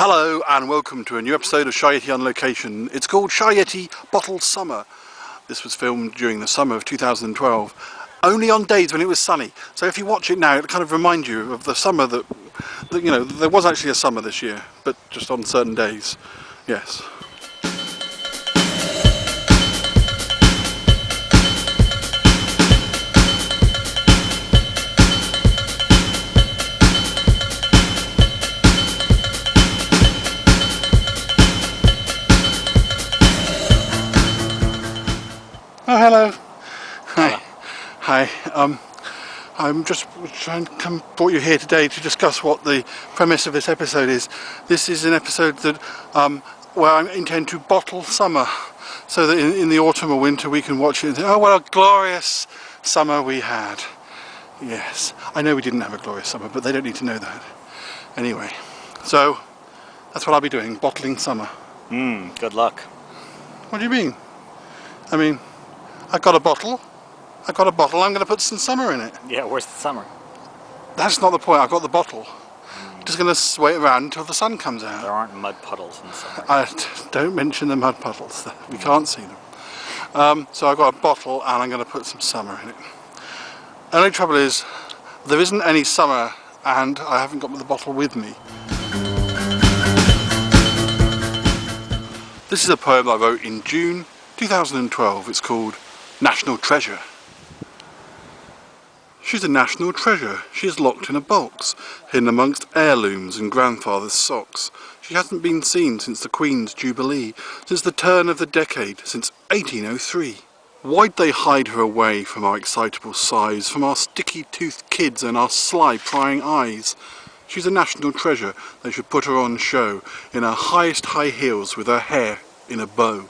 Hello and welcome to a new episode of Shy Yeti on Location. It's called Shy Yeti Bottled Summer. This was filmed during the summer of 2012, only on days when it was sunny. So if you watch it now, it'll kind of remind you of the summer that you know, there was actually a summer this year, but just on certain days. Yes. Oh, hello. Hi. Hi. I'm just trying to brought you here today to discuss what the premise of this episode is. This is an episode that where I intend to bottle summer, so that in the autumn or winter we can watch it and say, oh, what a glorious summer we had. Yes, I know we didn't have a glorious summer, but they don't need to know that. Anyway, so that's what I'll be doing, bottling summer. Good luck. What do you mean? I mean, I've got a bottle, I'm going to put some summer in it. Yeah, where's the summer? That's not the point, I've got the bottle. Just going to wait around until the sun comes out. There aren't mud puddles in the summer. Don't mention the mud puddles, we can't see them. So I've got a bottle and I'm going to put some summer in it. The only trouble is, there isn't any summer and I haven't got the bottle with me. This is a poem I wrote in June 2012. It's called National Treasure. She's a national treasure. She is locked in a box, hidden amongst heirlooms and grandfather's socks. She hasn't been seen since the Queen's Jubilee, since the turn of the decade, since 1803. Why'd they hide her away from our excitable sighs, from our sticky-toothed kids and our sly prying eyes? She's a national treasure. They should put her on show, in her highest high heels with her hair in a bow.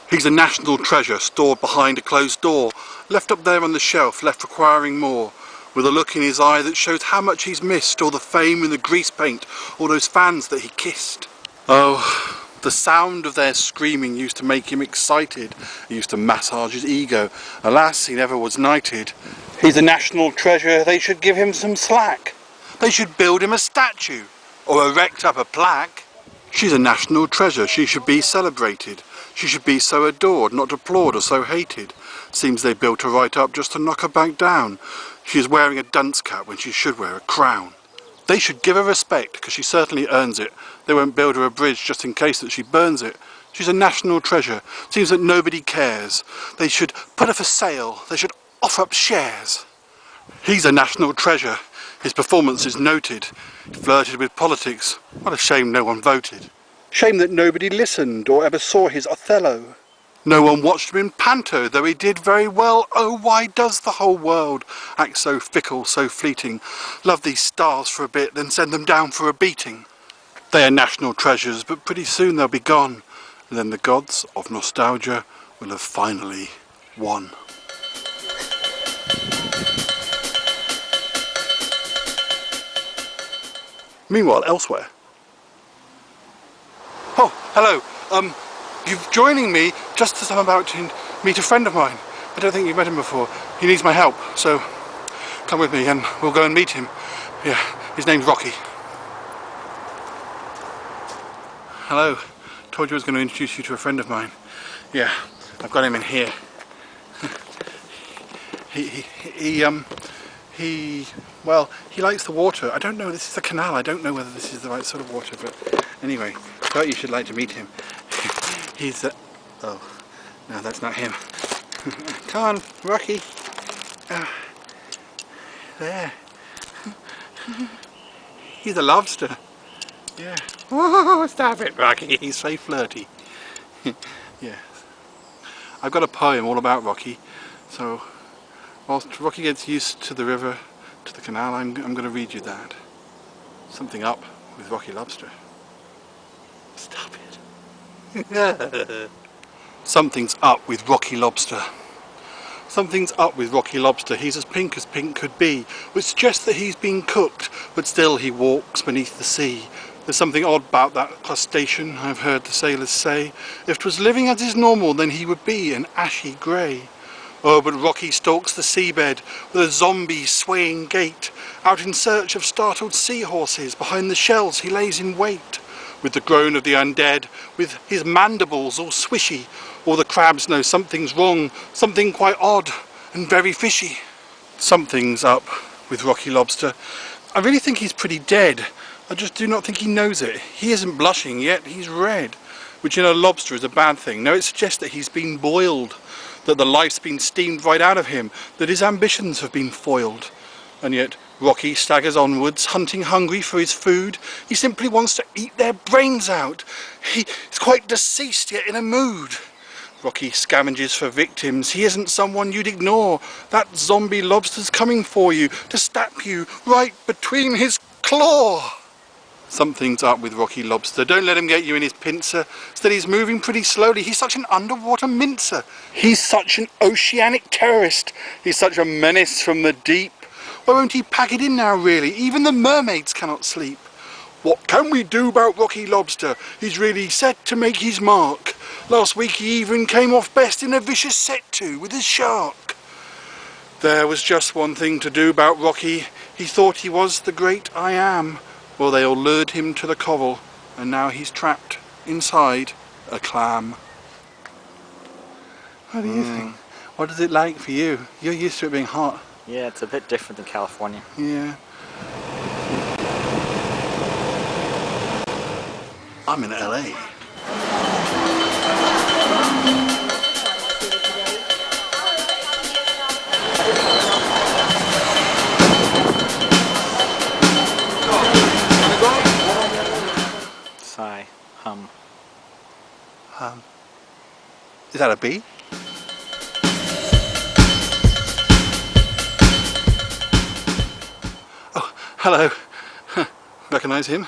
He's a national treasure stored behind a closed door, left up there on the shelf, left requiring more, with a look in his eye that shows how much he's missed, all the fame and the grease paint, all those fans that he kissed. Oh, the sound of their screaming used to make him excited. It used to massage his ego. Alas, he never was knighted. He's a national treasure. They should give him some slack. They should build him a statue, or erect up a plaque. She's a national treasure. She should be celebrated. She should be so adored, not deplored or so hated. Seems they built her right up just to knock her back down. She is wearing a dunce cap when she should wear a crown. They should give her respect, because she certainly earns it. They won't build her a bridge just in case that she burns it. She's a national treasure. Seems that nobody cares. They should put her for sale. They should offer up shares. He's a national treasure. His performance is noted. He flirted with politics. What a shame no one voted. Shame that nobody listened or ever saw his Othello. No one watched him in Panto, though he did very well. Oh, why does the whole world act so fickle, so fleeting? Love these stars for a bit, then send them down for a beating. They are national treasures, but pretty soon they'll be gone. And then the gods of nostalgia will have finally won. Meanwhile, elsewhere. Oh, hello. You're joining me just as I'm about to meet a friend of mine. I don't think you've met him before. He needs my help, so come with me and we'll go and meet him. Yeah, his name's Rocky. Hello. Told you I was going to introduce you to a friend of mine. Yeah, I've got him in here. Well, he likes the water. I don't know, this is a canal. I don't know whether this is the right sort of water, but anyway, I thought you should like to meet him. He's oh, no, that's not him. Come on, Rocky. There. He's a lobster. Yeah. Whoa, stop it, Rocky. He's so flirty. Yeah. I've got a poem all about Rocky, so whilst Rocky gets used to the river, to the canal, I'm going to read you that. Something up with Rocky Lobster. Stop it. Something's up with Rocky Lobster. Something's up with Rocky Lobster. He's as pink could be, which suggests that he's been cooked, but still he walks beneath the sea. There's something odd about that crustacean, I've heard the sailors say. If 'twas living as is normal, then he would be an ashy grey. Oh, but Rocky stalks the seabed with a zombie swaying gait. Out in search of startled seahorses, behind the shells he lays in wait. with the groan of the undead, with his mandibles all swishy. All the crabs know something's wrong, something quite odd and very fishy. Something's up with Rocky Lobster. I really think he's pretty dead. I just do not think he knows it. He isn't blushing yet, he's red, which in a lobster is a bad thing. No, it suggests that he's been boiled, that the life's been steamed right out of him, that his ambitions have been foiled. And yet Rocky staggers onwards, hunting hungry for his food. He simply wants to eat their brains out. He's quite deceased yet in a mood. Rocky scavenges for victims. He isn't someone you'd ignore. That zombie lobster's coming for you, to stab you right between his claw. Something's up with Rocky Lobster. Don't let him get you in his pincer. Instead, he's moving pretty slowly. He's such an underwater mincer. He's such an oceanic terrorist. He's such a menace from the deep. Why won't he pack it in now, really? Even the mermaids cannot sleep. What can we do about Rocky Lobster? He's really set to make his mark. Last week he even came off best in a vicious set to with his shark. There was just one thing to do about Rocky. He thought he was the great I Am. Well, they all lured him to the covel, and now he's trapped inside a clam. What do you think? What is it like for you? You're used to it being hot. Yeah, it's a bit different than California. Yeah. I'm in LA. Sigh. Hum. Is that a bee? Oh, hello. Recognise him?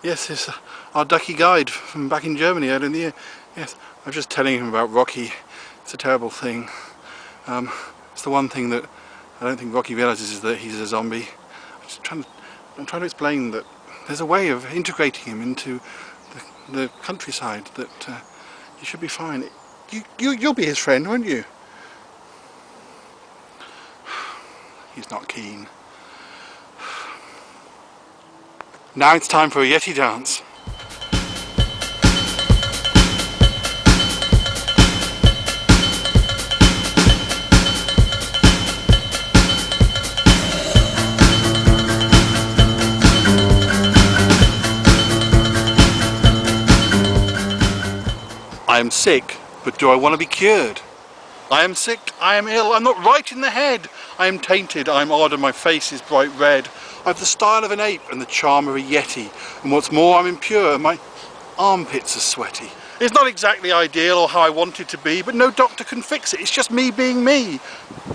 Yes, it's our ducky guide from back in Germany earlier in the year. Yes, I was just telling him about Rocky. It's a terrible thing. It's the one thing that I don't think Rocky realises is that he's a zombie. I'm trying to explain that there's a way of integrating him into the countryside that he should be fine. You'll be his friend, won't you? He's not keen. Now it's time for a Yeti dance. I am sick, but do I want to be cured? I am sick, I am ill, I'm not right in the head. I am tainted, I am odd and my face is bright red. I have the style of an ape and the charm of a Yeti. And what's more, I'm impure and my armpits are sweaty. It's not exactly ideal or how I want it to be, but no doctor can fix it. It's just me being me.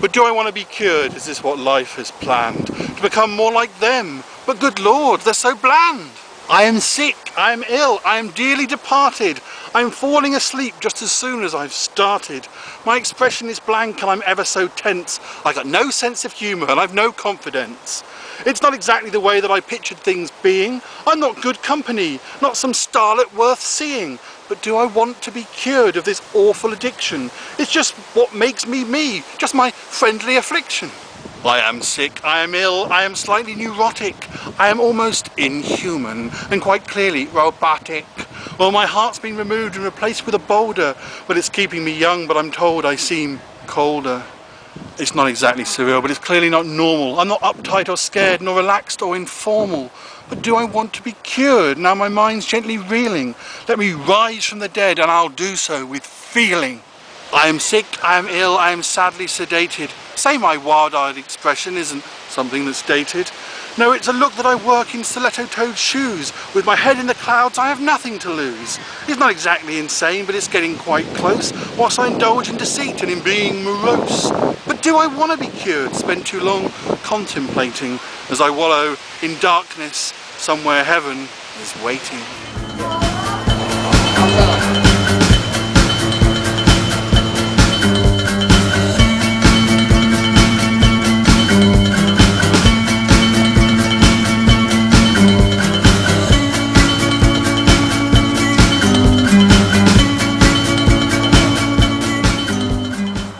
But do I want to be cured? Is this what life has planned? To become more like them? But good Lord, they're so bland. I am sick, I am ill, I am dearly departed. I am falling asleep just as soon as I've started. My expression is blank and I'm ever so tense. I got no sense of humour and I've no confidence. It's not exactly the way that I pictured things being. I'm not good company, not some starlet worth seeing. But do I want to be cured of this awful addiction? It's just what makes me me, just my friendly affliction. I am sick, I am ill, I am slightly neurotic, I am almost inhuman, and quite clearly robotic. Well, my heart's been removed and replaced with a boulder, but it's keeping me young, but I'm told I seem colder. It's not exactly surreal, but it's clearly not normal. I'm not uptight or scared, nor relaxed or informal. But do I want to be cured? Now my mind's gently reeling. Let me rise from the dead, and I'll do so with feeling. I am sick, I am ill, I am sadly sedated. Say my wild-eyed expression isn't something that's dated. No, it's a look that I work in stiletto-toed shoes. With my head in the clouds, I have nothing to lose. It's not exactly insane, but it's getting quite close, whilst I indulge in deceit and in being morose. But do I want to be cured? Spend too long contemplating as I wallow in darkness. Somewhere heaven is waiting.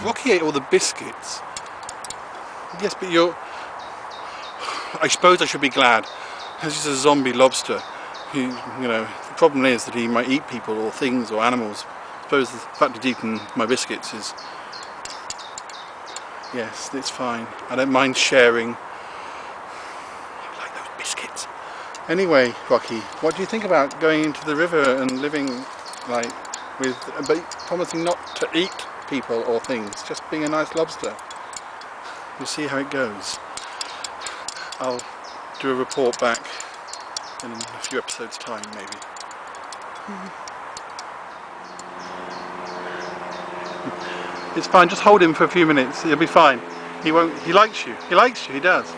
Rocky ate all the biscuits. Yes, but I suppose I should be glad. This is a zombie lobster. The problem is that he might eat people or things or animals. I suppose the fact he's eaten my biscuits is... Yes, it's fine. I don't mind sharing. I like those biscuits. Anyway, Rocky, what do you think about going into the river and living like with, but promising not to eat people or things, just being a nice lobster? We'll see how it goes. I'll do a report back in a few episodes' time, maybe. It's fine, just hold him for a few minutes, he'll be fine. He won't, he likes you, he does.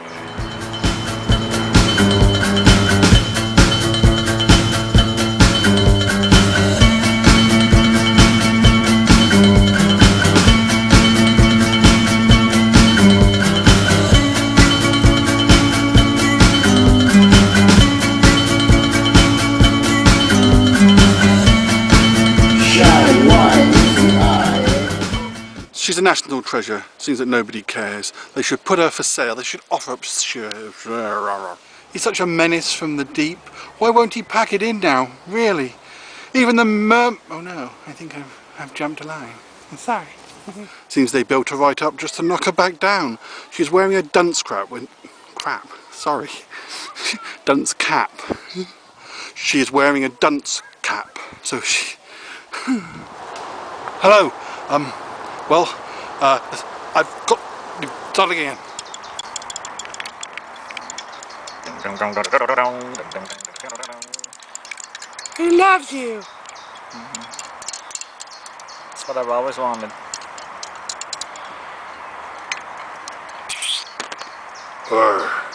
She's a national treasure. Seems that nobody cares. They should put her for sale. They should offer up. He's such a menace from the deep. Why won't he pack it in now? Really? Even the oh no, I think I've jumped a line. I'm sorry. Seems they built her right up just to knock her back down. She's wearing a dunce sorry. Dunce cap. She is wearing a dunce cap. So she... Hello. Well, I've got... Start again. He loves you. That's what I've always wanted. Urgh.